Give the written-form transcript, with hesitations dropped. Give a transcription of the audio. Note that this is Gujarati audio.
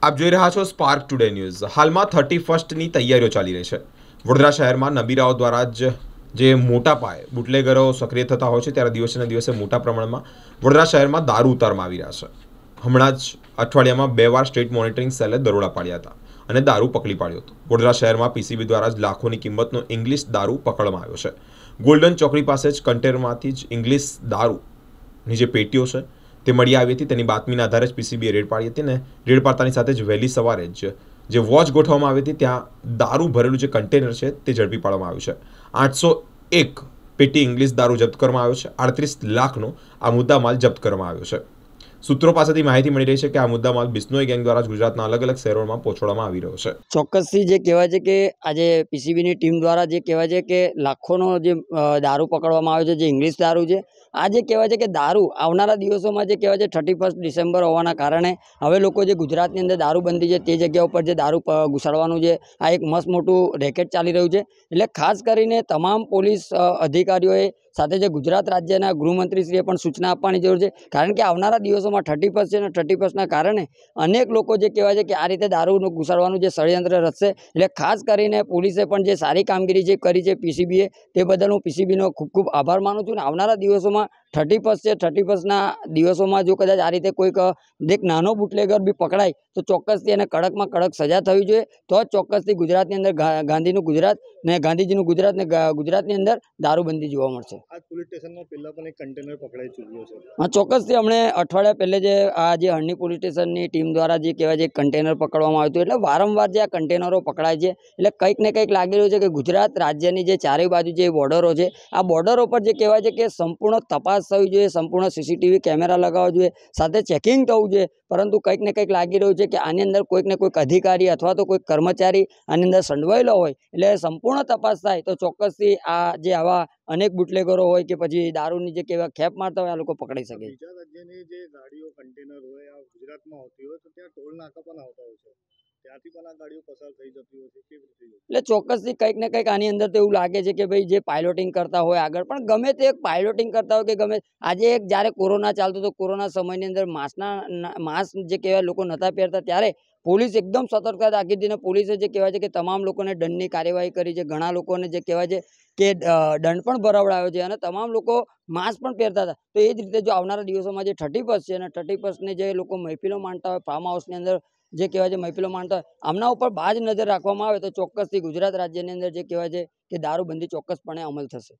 આપ જોઈ રહ્યા છો સ્પાર્ક ટુડે ન્યૂઝ। હાલમાં 31ની તૈયારીઓ ચાલી રહી છે। વડોદરા શહેરમાં નબીરાઓ દ્વારા જે મોટા પાયે બુટલેગરો સક્રિય થતા હોય છે, ત્યારે દિવસે દિવસે મોટા પ્રમાણમાં વડોદરા શહેરમાં દારૂ ઉતારવામાં આવી રહ્યા છે। હમણાં જ અઠવાડિયામાં 2 વાર સ્ટેટ મોનિટરિંગ સેલે દરોડા પાડ્યા હતા અને દારૂ પકડી પાડ્યો હતો। વડોદરા શહેરમાં પીસીબી દ્વારા જ લાખોની કિંમતનો ઇંગ્લિશ દારૂ પકડવામાં આવ્યો છે। ગોલ્ડન ચોકડી પાસે જ કન્ટેનરમાંથી જ ઇંગ્લિશ દારૂની જે પેટીઓ છે તે મળી આવી હતી। તેની બાતમીના આધારે જ પીસીબીએ રેડ પાડી હતી અને રેડ પાડતાની સાથે જ વહેલી સવારે જ જે વોચ ગોઠવવામાં આવી હતી ત્યાં દારૂ ભરેલું જે કન્ટેનર છે તે ઝડપી પાડવામાં આવ્યું છે। 801 પેટી ઇંગ્લિશ દારૂ જપ્ત કરવામાં આવ્યો છે। 38 લાખનો આ મુદ્દામાલ જપ્ત કરવામાં આવ્યો છે। સૂત્રો પાસેથી માહિતી મળી રહી છે કે આ મુદ્દામાલ બિશ્નોઈ ગેંગ દ્વારા ગુજરાતના અલગ અલગ શહેરોમાં પહોંચાડવામાં આવી રહ્યો છે। ચોક્કસથી જે કહેવાય છે કે આજે પીસીબીની ટીમ દ્વારા જે કહેવાય છે કે લાખોનો જે દારૂ પકડવામાં આવ્યો છે, જે ઇંગ્લિશ દારૂ છે। આ જે કહેવાય છે કે દારૂ આવનારા દિવસોમાં જે કહેવાય છે 31 ડિસેમ્બર હોવાના કારણે હવે લોકો જે ગુજરાતની અંદર દારૂબંધી છે તે જગ્યા ઉપર જે દારૂ ઘુસાડવાનું છે આ એક મસ્ત મોટું રેકેટ ચાલી રહ્યું છે। એટલે ખાસ કરીને તમામ પોલીસ અધિકારીઓએ સાથે જે ગુજરાત રાજ્યના ગૃહમંત્રીશ્રીએ પણ સૂચના આપવાની જરૂર છે, કારણ કે આવનારા દિવસોમાં 31 છે અને 31ના કારણે અનેક લોકો જે કહેવાય છે કે આ રીતે દારૂનું ઘુસાડવાનું જે ષડયંત્ર રચશે। એટલે ખાસ કરીને પોલીસે પણ જે સારી કામગીરી જે કરી છે પીસીબીએ, તે બદલ હું પીસીબીનો ખૂબ ખૂબ આભાર માનું છું। અને આવનારા દિવસોમાં 31 છે, 31ના દિવસોમાં જો કદાચ આ રીતે કોઈક એક નાનો બુટલેગર બી પકડાય તો ચોક્કસથી એને કડકમાં કડક સજા થવી જોઈએ, તો જ ચોક્કસથી ગુજરાતની અંદર ગાંધીનું ગુજરાત ને ગાંધીજીનું ગુજરાત ને ગુજરાતની અંદર દારૂબંધી જોવા મળશે। આ પોલીસ સ્ટેશનમાં પહેલા પણ એક કન્ટેનર પકડાઈ ચૂક્યો છે। હા, ચોક્કસથી હમણે અઠવાડિયા પહેલે જે આ જે હળની પોલીસ સ્ટેશનની ટીમ દ્વારા જે કહેવાય છે કન્ટેનર પકડવામાં આવ્યું હતું। એટલે વારંવાર જે આ કન્ટેનરો પકડાય છે એટલે કંઈક ને કંઈક લાગી રહ્યું છે કે ગુજરાત રાજ્યની જે ચારે બાજુ જે બોર્ડરો છે આ બોર્ડરો પર જે કહેવાય છે કે સંપૂર્ણ તપાસ થવી જોઈએ, સંપૂર્ણ સીસીટીવી કેમેરા લગાવવા જોઈએ, સાથે ચેકિંગ થવું જોઈએ। પરંતુ કંઈક ને કંઈક લાગી રહ્યું છે કે આની અંદર કોઈક ને કોઈક અધિકારી અથવા તો કોઈક કર્મચારી આની અંદર સંડવાયેલો હોય। એટલે સંપૂર્ણ તપાસ થાય તો ચોક્કસથી આ જે આવા અનેક બુટલેગરો હોય કે પછી દારૂની જે કેવા ખેપ મારતા હોય આ લોકો પકડાઈ શકે। બીજા રાજ્યની જે ગાડીઓ કન્ટેનર હોય આ ગુજરાતમાં આવતી હોય તો ત્યાં ટોલ નાકા પણ આવતા હોય છે, ત્યાંથી પણ આ ગાડીઓ પસાર થઈ જતી હોય છે, કેવી રીતે? એટલે ચોક્કસથી કંઈક ને કંઈક આની અંદર તો એવું લાગે છે કે ભાઈ જે પાયલોટિંગ કરતા હોય આગળ, પણ ગમે તે એક પાયલોટિંગ કરતા હોય કે ગમે, આજે એક જ્યારે કોરોના ચાલતો હતો, કોરોના સમયની અંદર માસ્ક જે કહેવાય લોકો નહોતા પહેરતા, ત્યારે પોલીસ એકદમ સતર્કતા રાખી હતી અને પોલીસે જે કહેવાય છે કે તમામ લોકોને દંડની કાર્યવાહી કરી છે। ઘણા લોકોને જે કહેવાય છે કે દંડ પણ ભરાવડાવ્યો છે અને તમામ લોકો માસ્ક પણ પહેરતા હતા। તો એ જ રીતે જો આવનારા દિવસોમાં જે 31 છે અને 31ને જે લોકો મહેફિલો માણતા હોય, ફાર્મ હાઉસની અંદર જે કહેવાય છે મહેફિલો માણતા હોય, આમના ઉપર બાજ નજર રાખવામાં આવે તો ચોક્કસથી ગુજરાત રાજ્યની અંદર જે કહેવાય છે કે દારૂબંધી ચોક્કસપણે અમલ થશે।